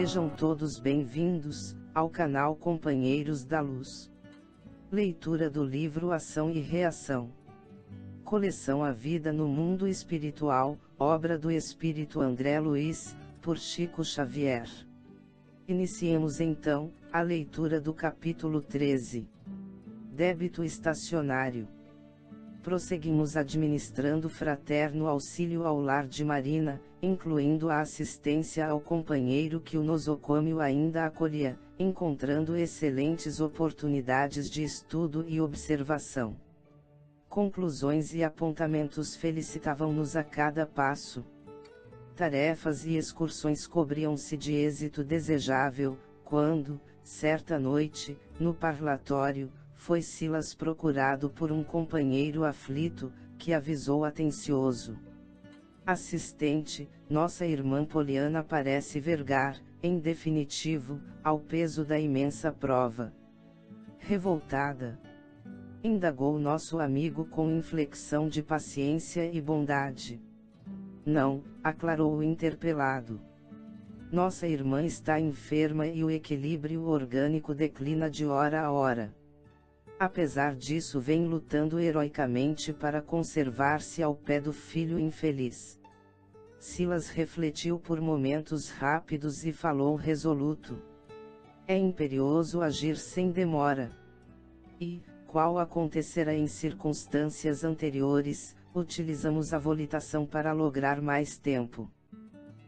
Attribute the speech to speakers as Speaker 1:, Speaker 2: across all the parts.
Speaker 1: Sejam todos bem-vindos ao canal Companheiros da Luz. Leitura do livro Ação e Reação. Coleção A Vida no Mundo Espiritual, obra do Espírito André Luiz, por Chico Xavier. Iniciemos então a leitura do capítulo 13. Débito estacionário. Prosseguimos administrando fraterno auxílio ao lar de Marina, incluindo a assistência ao companheiro que o nosocômio ainda acolhia, encontrando excelentes oportunidades de estudo e observação. Conclusões e apontamentos felicitavam-nos a cada passo. Tarefas e excursões cobriam-se de êxito desejável, quando, certa noite, no parlatório, foi Silas procurado por um companheiro aflito, que avisou atencioso: assistente, nossa irmã Poliana parece vergar, em definitivo, ao peso da imensa prova. Revoltada? Indagou nosso amigo com inflexão de paciência e bondade. Não, aclarou o interpelado. Nossa irmã está enferma e o equilíbrio orgânico declina de hora a hora. Apesar disso, vem lutando heroicamente para conservar-se ao pé do filho infeliz. Silas refletiu por momentos rápidos e falou resoluto: é imperioso agir sem demora. E, qual acontecerá em circunstâncias anteriores, utilizamos a volitação para lograr mais tempo.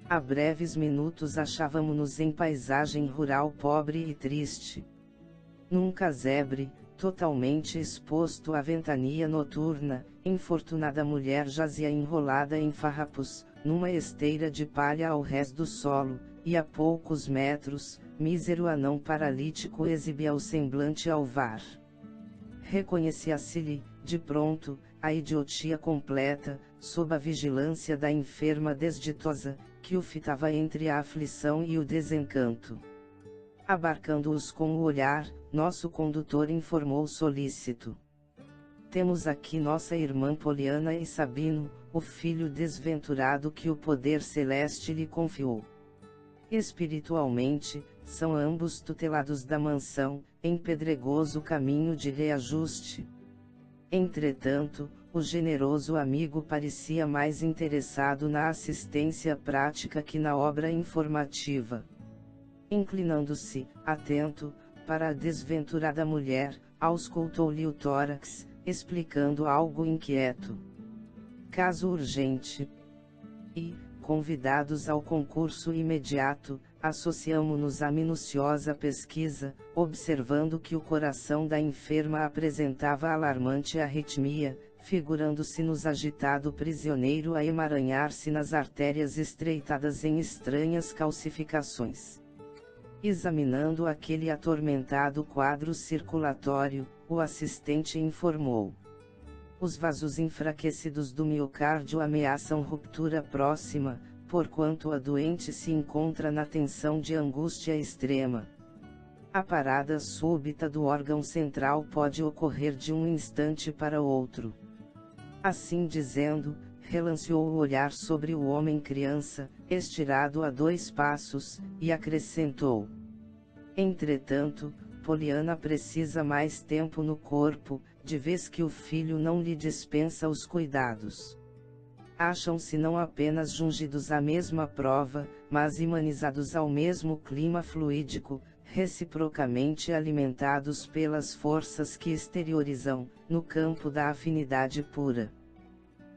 Speaker 1: Há breves minutos achávamo-nos em paisagem rural pobre e triste. Num casebre, totalmente exposto à ventania noturna, infortunada mulher jazia enrolada em farrapos, numa esteira de palha ao rés do solo, e a poucos metros, mísero anão paralítico exibia o semblante alvar. Reconhecia-se-lhe, de pronto, a idiotia completa, sob a vigilância da enferma desditosa, que o fitava entre a aflição e o desencanto. Abarcando-os com o olhar, nosso condutor informou solícito: temos aqui nossa irmã Poliana e Sabino, o filho desventurado que o poder celeste lhe confiou. Espiritualmente, são ambos tutelados da mansão, em pedregoso caminho de reajuste. Entretanto, o generoso amigo parecia mais interessado na assistência prática que na obra informativa. Inclinando-se, atento, para a desventurada mulher, auscultou-lhe o tórax, explicando algo inquieto. Caso urgente. E, convidados ao concurso imediato, associamo-nos à minuciosa pesquisa, observando que o coração da enferma apresentava alarmante arritmia, figurando-se-nos agitado prisioneiro a emaranhar-se nas artérias estreitadas em estranhas calcificações. Examinando aquele atormentado quadro circulatório, o assistente informou: os vasos enfraquecidos do miocárdio ameaçam ruptura próxima, porquanto a doente se encontra na tensão de angústia extrema. A parada súbita do órgão central pode ocorrer de um instante para outro. Assim dizendo, relanceou o olhar sobre o homem-criança, estirado a 2 passos, e acrescentou: entretanto, Poliana precisa mais tempo no corpo, de vez que o filho não lhe dispensa os cuidados. Acham-se não apenas jungidos à mesma prova, mas imanizados ao mesmo clima fluídico, reciprocamente alimentados pelas forças que exteriorizam, no campo da afinidade pura.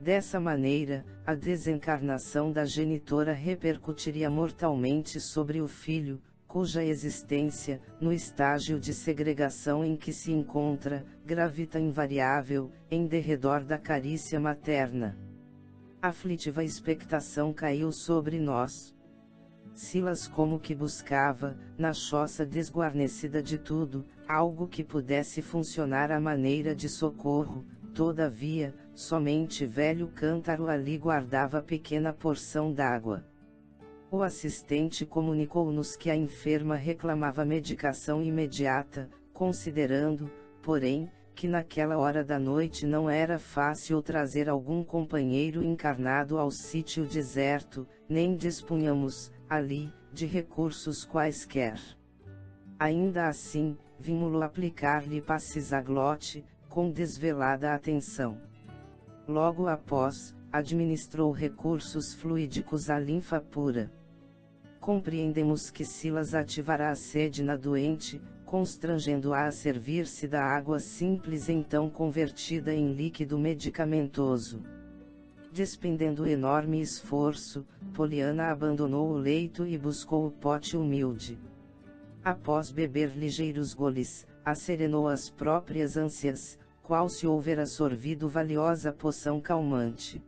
Speaker 1: Dessa maneira, a desencarnação da genitora repercutiria mortalmente sobre o filho, cuja existência, no estágio de segregação em que se encontra, gravita invariável, em derredor da carícia materna. Aflitiva expectação caiu sobre nós. Silas como que buscava, na choça desguarnecida de tudo, algo que pudesse funcionar à maneira de socorro. Todavia, somente velho cântaro ali guardava pequena porção d'água. O assistente comunicou-nos que a enferma reclamava medicação imediata, considerando, porém, que naquela hora da noite não era fácil trazer algum companheiro encarnado ao sítio deserto, nem dispunhamos, ali, de recursos quaisquer. Ainda assim, vimos-lo aplicar-lhe passes à glote, com desvelada atenção. Logo após, administrou recursos fluídicos à linfa pura. Compreendemos que Silas ativará a sede na doente, constrangendo-a a servir-se da água simples então convertida em líquido medicamentoso. Despendendo enorme esforço, Poliana abandonou o leito e buscou o pote humilde. Após beber ligeiros goles, acerenou as próprias ânsias, qual se houvera sorvido valiosa poção calmante.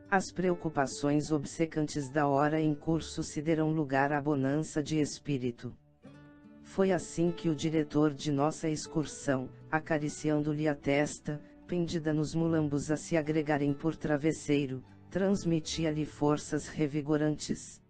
Speaker 1: As preocupações obcecantes da hora em curso se deram lugar à bonança de espírito. Foi assim que o diretor de nossa excursão, acariciando-lhe a testa, pendida nos mulambos a se agregarem por travesseiro, transmitia-lhe forças revigorantes.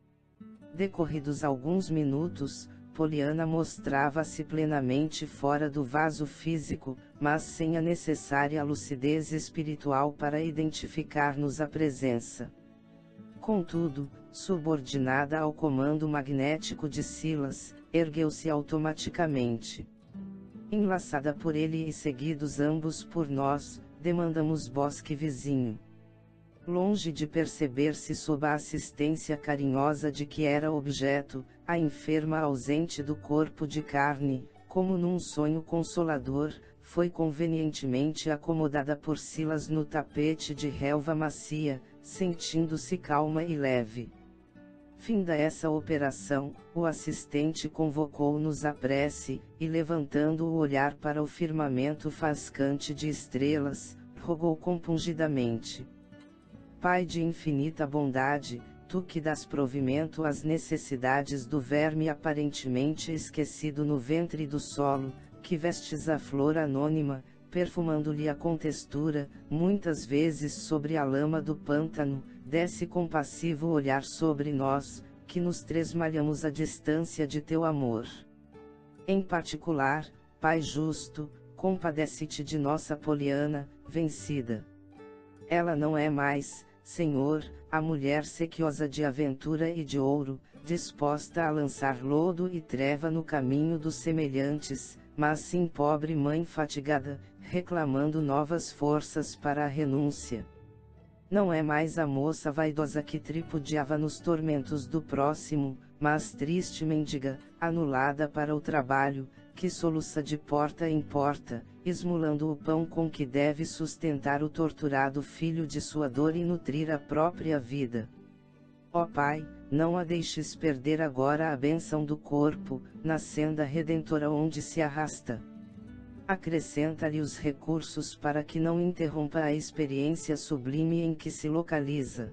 Speaker 1: Decorridos alguns minutos, Poliana mostrava-se plenamente fora do vaso físico, mas sem a necessária lucidez espiritual para identificar-nos a presença. Contudo, subordinada ao comando magnético de Silas, ergueu-se automaticamente. Enlaçada por ele e seguidos ambos por nós, demandamos bosque vizinho. Longe de perceber-se sob a assistência carinhosa de que era objeto, a enferma ausente do corpo de carne, como num sonho consolador, foi convenientemente acomodada por Silas no tapete de relva macia, sentindo-se calma e leve. Finda essa operação, o assistente convocou-nos à prece, e levantando o olhar para o firmamento fascante de estrelas, rogou compungidamente: Pai de infinita bondade, tu que dás provimento às necessidades do verme aparentemente esquecido no ventre do solo, que vestes a flor anônima, perfumando-lhe a contextura, muitas vezes sobre a lama do pântano, desce compassivo olhar sobre nós, que nos tresmalhamos à distância de teu amor. Em particular, Pai justo, compadece-te de nossa Poliana, vencida. Ela não é mais, Senhor, a mulher sequiosa de aventura e de ouro, disposta a lançar lodo e treva no caminho dos semelhantes, mas sim pobre mãe fatigada, reclamando novas forças para a renúncia. Não é mais a moça vaidosa que tripudiava nos tormentos do próximo, mas triste mendiga, anulada para o trabalho, que soluça de porta em porta, esmolando o pão com que deve sustentar o torturado filho de sua dor e nutrir a própria vida. Ó Pai, não a deixes perder agora a bênção do corpo, na senda redentora onde se arrasta. Acrescenta-lhe os recursos para que não interrompa a experiência sublime em que se localiza.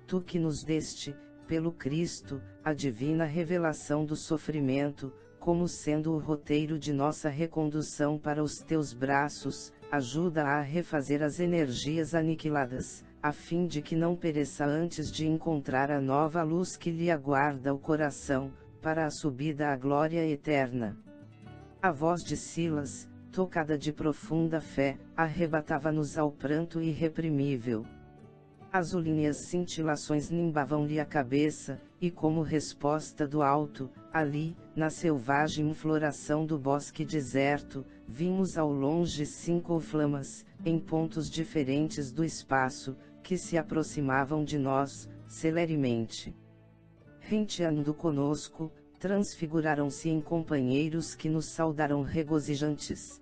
Speaker 1: Tu que nos deste, pelo Cristo, a divina revelação do sofrimento, como sendo o roteiro de nossa recondução para os teus braços, ajuda-a a refazer as energias aniquiladas, a fim de que não pereça antes de encontrar a nova luz que lhe aguarda o coração, para a subida à glória eterna. A voz de Silas, tocada de profunda fé, arrebatava-nos ao pranto irreprimível. Azulíneas cintilações nimbavam-lhe a cabeça, e como resposta do alto, ali, na selvagem floração do bosque deserto, vimos ao longe 5 flamas, em pontos diferentes do espaço, que se aproximavam de nós, celeremente. Renteando conosco, transfiguraram-se em companheiros que nos saudaram regozijantes.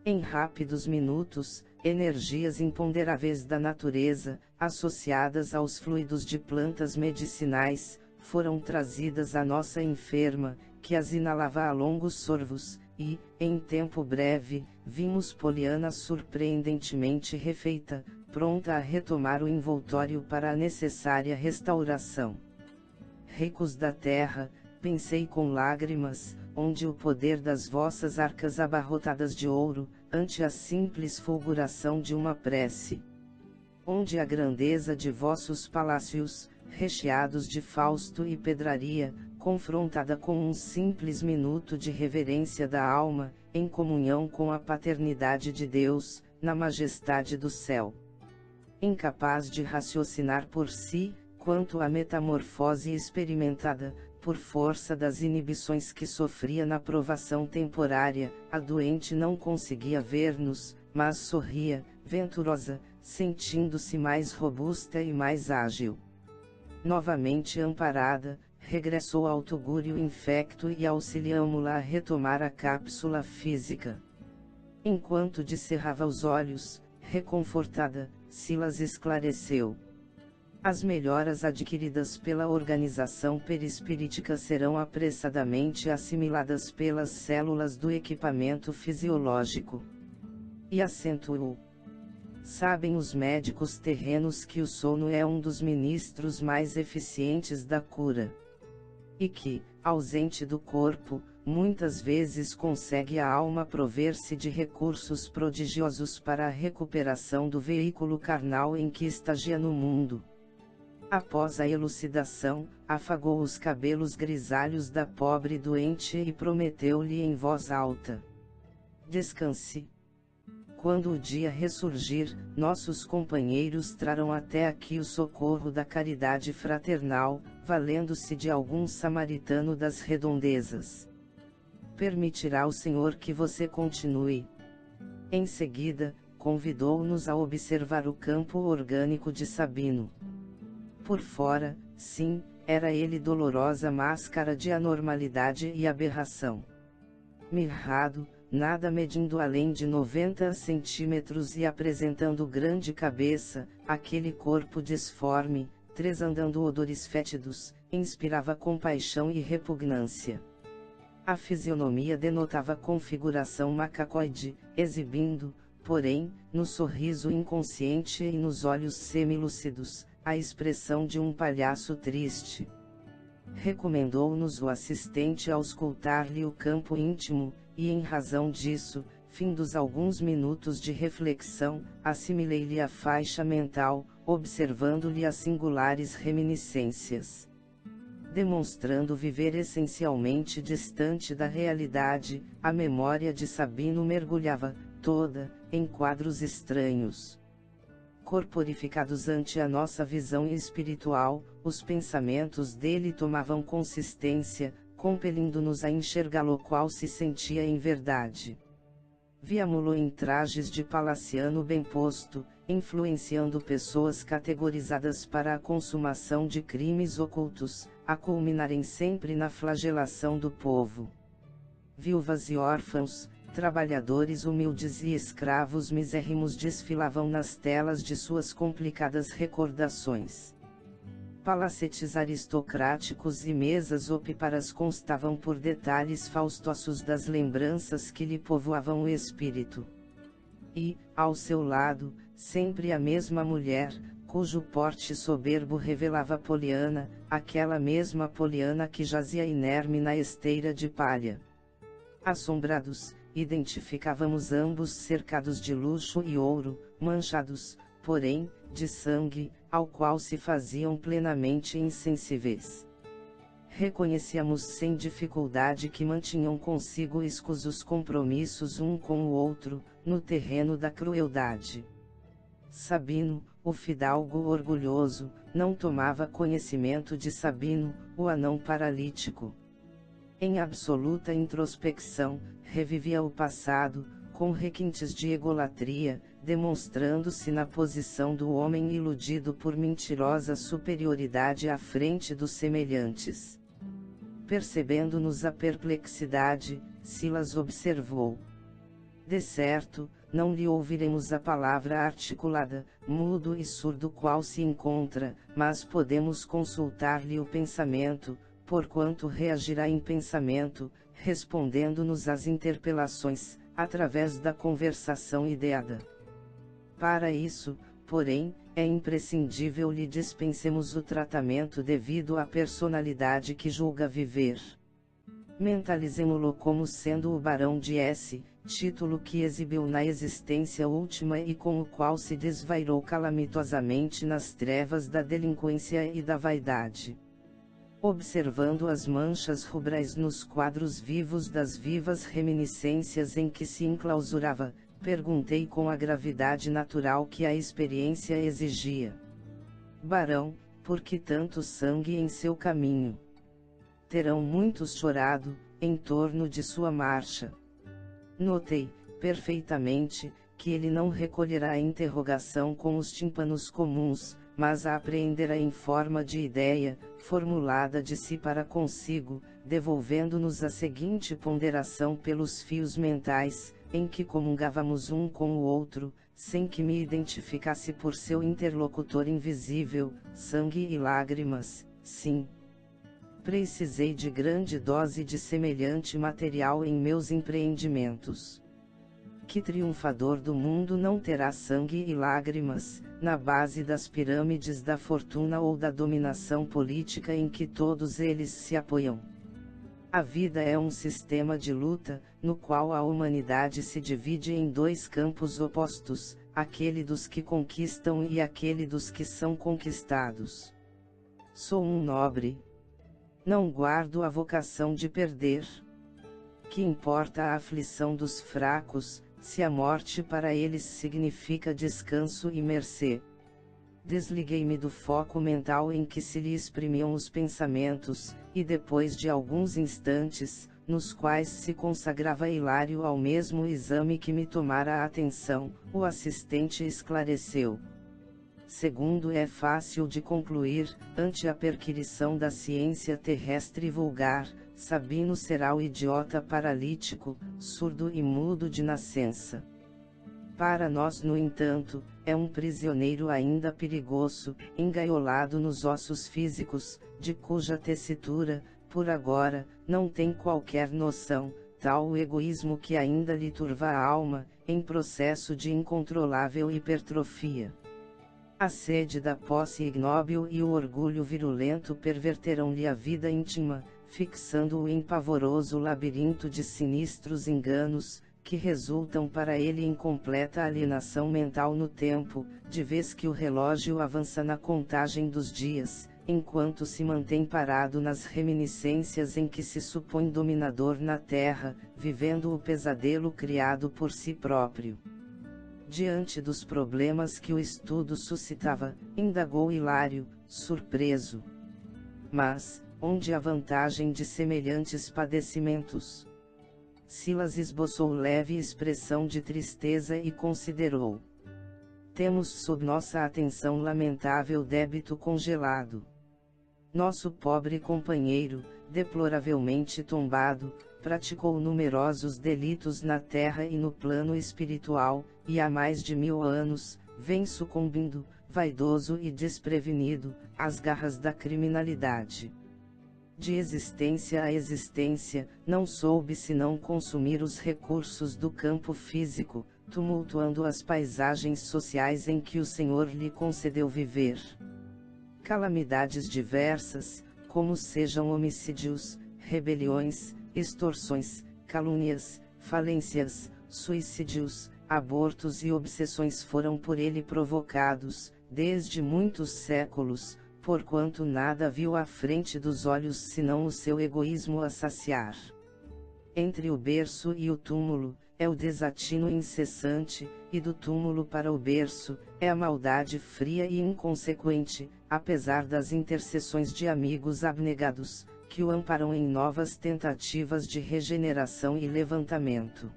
Speaker 1: Em rápidos minutos, energias imponderáveis da natureza, associadas aos fluidos de plantas medicinais, foram trazidas à nossa enferma, que as inalava a longos sorvos, e, em tempo breve, vimos Poliana surpreendentemente refeita, pronta a retomar o envoltório para a necessária restauração. Ricos da terra, pensei com lágrimas, onde o poder das vossas arcas abarrotadas de ouro, ante a simples fulguração de uma prece. Onde a grandeza de vossos palácios, recheados de fausto e pedraria, confrontada com um simples minuto de reverência da alma, em comunhão com a paternidade de Deus, na majestade do céu. Incapaz de raciocinar por si, quanto à metamorfose experimentada, por força das inibições que sofria na provação temporária, a doente não conseguia ver-nos, mas sorria, venturosa, sentindo-se mais robusta e mais ágil. Novamente amparada, regressou ao tugúrio infecto e auxiliamo-la a retomar a cápsula física. Enquanto descerrava os olhos, reconfortada, Silas esclareceu. As melhoras adquiridas pela organização perispirítica serão apressadamente assimiladas pelas células do equipamento fisiológico. E acentuou. Sabem os médicos terrenos que o sono é um dos ministros mais eficientes da cura. E que, ausente do corpo, muitas vezes consegue a alma prover-se de recursos prodigiosos para a recuperação do veículo carnal em que estagia no mundo. Após a elucidação, afagou os cabelos grisalhos da pobre doente e prometeu-lhe em voz alta: descanse. Quando o dia ressurgir, nossos companheiros trarão até aqui o socorro da caridade fraternal, valendo-se de algum samaritano das redondezas. Permitirá o Senhor que você continue. Em seguida, convidou-nos a observar o campo orgânico de Sabino. Por fora, sim, era ele dolorosa máscara de anormalidade e aberração. Mirrado, nada medindo além de 90 centímetros e apresentando grande cabeça, aquele corpo disforme, tresandando odores fétidos, inspirava compaixão e repugnância. A fisionomia denotava configuração macacoide, exibindo, porém, no sorriso inconsciente e nos olhos semilúcidos, a expressão de um palhaço triste. Recomendou-nos o assistente a auscultar-lhe o campo íntimo, e em razão disso, findos alguns minutos de reflexão, assimilei-lhe a faixa mental, observando-lhe as singulares reminiscências. Demonstrando viver essencialmente distante da realidade, a memória de Sabino mergulhava, toda, em quadros estranhos. Corporificados ante a nossa visão espiritual, os pensamentos dele tomavam consistência, compelindo-nos a enxergá-lo qual se sentia em verdade. Víamo-lo em trajes de palaciano bem posto, influenciando pessoas categorizadas para a consumação de crimes ocultos, a culminarem sempre na flagelação do povo. Viúvas e órfãos, trabalhadores humildes e escravos misérrimos desfilavam nas telas de suas complicadas recordações. Palacetes aristocráticos e mesas opíparas constavam por detalhes faustosos das lembranças que lhe povoavam o espírito. E, ao seu lado, sempre a mesma mulher, cujo porte soberbo revelava Poliana, aquela mesma Poliana que jazia inerme na esteira de palha. Assombrados, identificávamos ambos cercados de luxo e ouro, manchados, porém, de sangue, ao qual se faziam plenamente insensíveis. Reconhecíamos sem dificuldade que mantinham consigo escusos compromissos um com o outro, no terreno da crueldade. Sabino, o fidalgo orgulhoso, não tomava conhecimento de Sabino, o anão paralítico. Em absoluta introspecção, revivia o passado, com requintes de egolatria, demonstrando-se na posição do homem iludido por mentirosa superioridade à frente dos semelhantes. Percebendo-nos a perplexidade, Silas observou: de certo, não lhe ouviremos a palavra articulada, mudo e surdo qual se encontra, mas podemos consultar-lhe o pensamento, porquanto reagirá em pensamento, respondendo-nos às interpelações, através da conversação ideada. Para isso, porém, é imprescindível lhe dispensemos o tratamento devido à personalidade que julga viver. Mentalizemo-lo como sendo o Barão de S., título que exibiu na existência última e com o qual se desvairou calamitosamente nas trevas da delinquência e da vaidade. Observando as manchas rubras nos quadros vivos das vivas reminiscências em que se enclausurava, perguntei com a gravidade natural que a experiência exigia: Barão, porque tanto sangue em seu caminho. Terão muitos chorado, em torno de sua marcha. Notei, perfeitamente, que ele não recolherá a interrogação com os tímpanos comuns, mas a apreenderá em forma de ideia, formulada de si para consigo, devolvendo-nos a seguinte ponderação pelos fios mentais, em que comungávamos um com o outro, sem que me identificasse por seu interlocutor invisível: sangue e lágrimas, sim. Precisei de grande dose de semelhante material em meus empreendimentos. Que triunfador do mundo não terá sangue e lágrimas, na base das pirâmides da fortuna ou da dominação política em que todos eles se apoiam? A vida é um sistema de luta, no qual a humanidade se divide em dois campos opostos, aquele dos que conquistam e aquele dos que são conquistados. Sou um nobre. Não guardo a vocação de perder. Que importa a aflição dos fracos, se a morte para eles significa descanso e mercê? Desliguei-me do foco mental em que se lhe exprimiam os pensamentos, e depois de alguns instantes, nos quais se consagrava hilário ao mesmo exame que me tomara a atenção, o assistente esclareceu. Segundo é fácil de concluir, ante a perquirição da ciência terrestre vulgar, Sabino será o idiota paralítico, surdo e mudo de nascença. Para nós, no entanto, é um prisioneiro ainda perigoso, engaiolado nos ossos físicos, de cuja tessitura, por agora, não tem qualquer noção, tal o egoísmo que ainda lhe turva a alma, em processo de incontrolável hipertrofia. A sede da posse ignóbil e o orgulho virulento perverterão-lhe a vida íntima, fixando-o em pavoroso labirinto de sinistros enganos, que resultam para ele em completa alienação mental no tempo, de vez que o relógio avança na contagem dos dias, enquanto se mantém parado nas reminiscências em que se supõe dominador na terra, vivendo o pesadelo criado por si próprio. Diante dos problemas que o estudo suscitava, indagou Hilário, surpreso. Mas, onde a vantagem de semelhantes padecimentos? Silas esboçou leve expressão de tristeza e considerou. Temos sob nossa atenção lamentável débito congelado. Nosso pobre companheiro, deploravelmente tombado, praticou numerosos delitos na terra e no plano espiritual, e há mais de 1000 anos, vem sucumbindo, vaidoso e desprevenido, às garras da criminalidade. De existência a existência, não soube senão consumir os recursos do campo físico, tumultuando as paisagens sociais em que o Senhor lhe concedeu viver. Calamidades diversas, como sejam homicídios, rebeliões, extorsões, calúnias, falências, suicídios, abortos e obsessões foram por ele provocados, desde muitos séculos, porquanto nada viu à frente dos olhos senão o seu egoísmo a saciar. Entre o berço e o túmulo, é o desatino incessante, e do túmulo para o berço, é a maldade fria e inconsequente, apesar das intercessões de amigos abnegados, que o amparam em novas tentativas de regeneração e levantamento.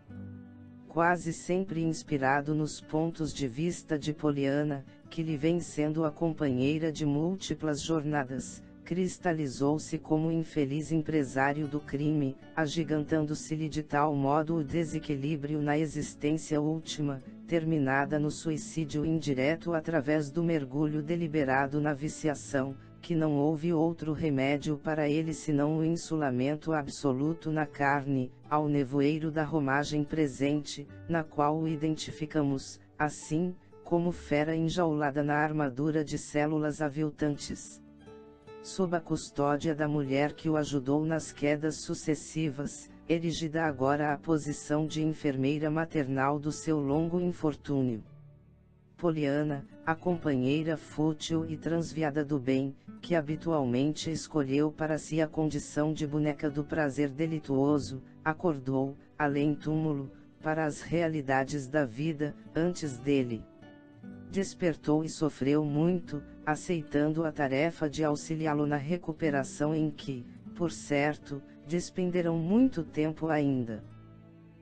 Speaker 1: Quase sempre inspirado nos pontos de vista de Poliana, que lhe vem sendo a companheira de múltiplas jornadas, cristalizou-se como infeliz empresário do crime, agigantando-se-lhe de tal modo o desequilíbrio na existência última, terminada no suicídio indireto através do mergulho deliberado na viciação, que não houve outro remédio para ele senão o insulamento absoluto na carne, ao nevoeiro da romagem presente, na qual o identificamos, assim, como fera enjaulada na armadura de células aviltantes. Sob a custódia da mulher que o ajudou nas quedas sucessivas, erigida agora à posição de enfermeira maternal do seu longo infortúnio. Poliana, a companheira fútil e transviada do bem, que habitualmente escolheu para si a condição de boneca do prazer delituoso, acordou, além túmulo, para as realidades da vida, antes dele. Despertou e sofreu muito, aceitando a tarefa de auxiliá-lo na recuperação em que, por certo, despenderão muito tempo ainda.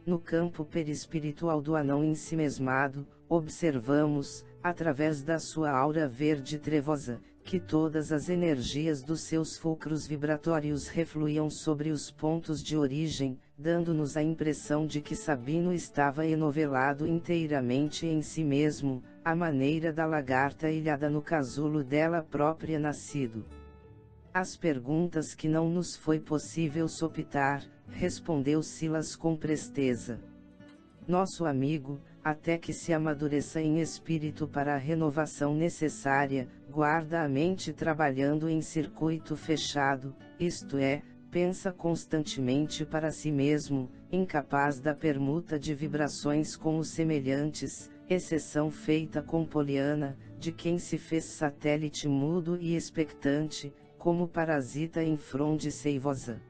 Speaker 1: No campo perispiritual do anão ensimesmado, observamos, através da sua aura verde trevosa, que todas as energias dos seus fulcros vibratórios refluíam sobre os pontos de origem, dando-nos a impressão de que Sabino estava enovelado inteiramente em si mesmo, à maneira da lagarta ilhada no casulo dela própria nascido. As perguntas que não nos foi possível sopitar, respondeu Silas com presteza. Nosso amigo, até que se amadureça em espírito para a renovação necessária, guarda a mente trabalhando em circuito fechado, isto é, pensa constantemente para si mesmo, incapaz da permuta de vibrações com os semelhantes, exceção feita com Poliana, de quem se fez satélite mudo e expectante, como parasita em fronde seivosa.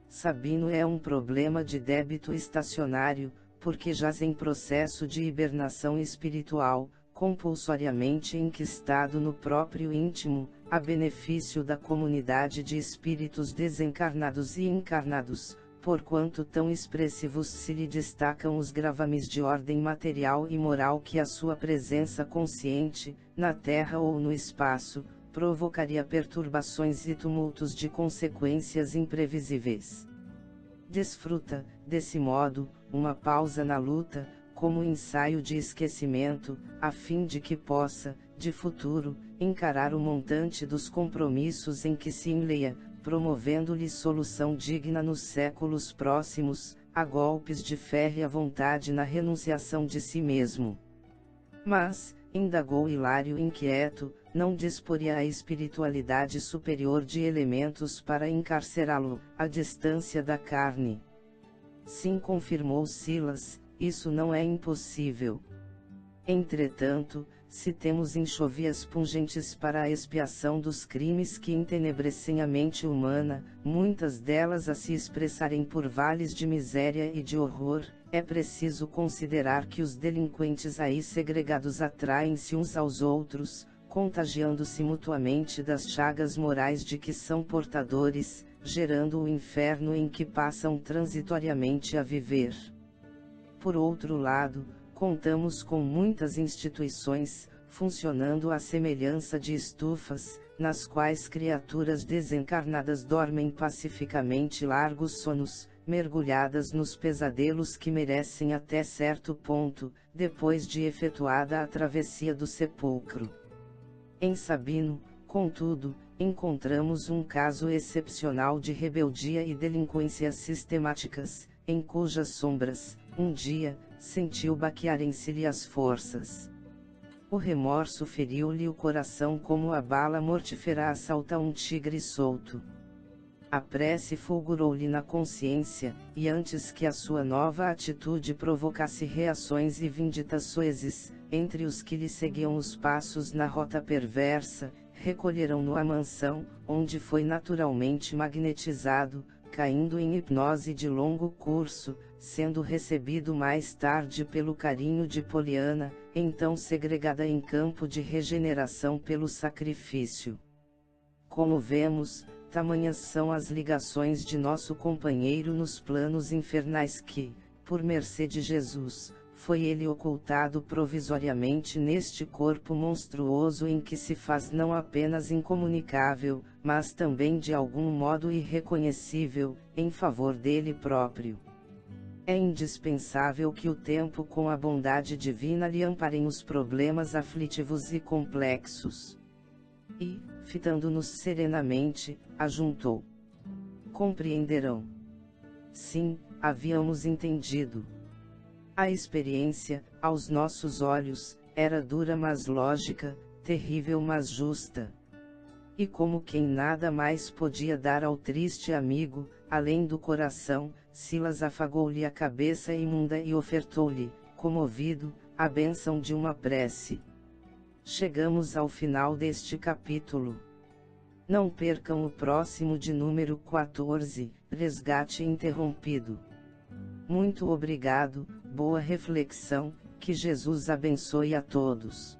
Speaker 1: Sabino é um problema de débito estacionário, porque jaz em processo de hibernação espiritual, compulsoriamente enquistado no próprio íntimo, a benefício da comunidade de espíritos desencarnados e encarnados, porquanto tão expressivos se lhe destacam os gravames de ordem material e moral que a sua presença consciente, na terra ou no espaço, provocaria perturbações e tumultos de consequências imprevisíveis. Desfruta, desse modo, uma pausa na luta, como ensaio de esquecimento, a fim de que possa, de futuro, encarar o montante dos compromissos em que se enleia, promovendo-lhe solução digna nos séculos próximos, a golpes de férrea vontade na renunciação de si mesmo. Mas, indagou Hilário inquieto, não disporia a espiritualidade superior de elementos para encarcerá-lo, à distância da carne. Sim, confirmou Silas, isso não é impossível. Entretanto, se temos enxovias pungentes para a expiação dos crimes que entenebrecem a mente humana, muitas delas a se expressarem por vales de miséria e de horror, é preciso considerar que os delinquentes aí segregados atraem-se uns aos outros, contagiando-se mutuamente das chagas morais de que são portadores, gerando o inferno em que passam transitoriamente a viver. Por outro lado, contamos com muitas instituições, funcionando à semelhança de estufas, nas quais criaturas desencarnadas dormem pacificamente largos sonos, mergulhadas nos pesadelos que merecem até certo ponto, depois de efetuada a travessia do sepulcro. Em Sabino, contudo, encontramos um caso excepcional de rebeldia e delinquência sistemáticas, em cujas sombras, um dia, sentiu baquearem-se-lhe as forças. O remorso feriu-lhe o coração como a bala mortífera assalta um tigre solto. A prece fulgurou-lhe na consciência, e antes que a sua nova atitude provocasse reações e vinditas soezes, entre os que lhe seguiam os passos na rota perversa, recolheram-no à mansão, onde foi naturalmente magnetizado, caindo em hipnose de longo curso, sendo recebido mais tarde pelo carinho de Poliana, então segregada em campo de regeneração pelo sacrifício. Como vemos, tamanhas são as ligações de nosso companheiro nos planos infernais que, por mercê de Jesus, foi ele ocultado provisoriamente neste corpo monstruoso em que se faz não apenas incomunicável, mas também de algum modo irreconhecível, em favor dele próprio. É indispensável que o tempo com a bondade divina lhe amparem os problemas aflitivos e complexos. E, fitando-nos serenamente, ajuntou: compreenderão. Sim, havíamos entendido. A experiência, aos nossos olhos, era dura mas lógica, terrível mas justa. E como quem nada mais podia dar ao triste amigo, além do coração, Silas afagou-lhe a cabeça imunda e ofertou-lhe, comovido, a bênção de uma prece. Chegamos ao final deste capítulo. Não percam o próximo de número 14, Resgate Interrompido. Muito obrigado, boa reflexão, que Jesus abençoe a todos.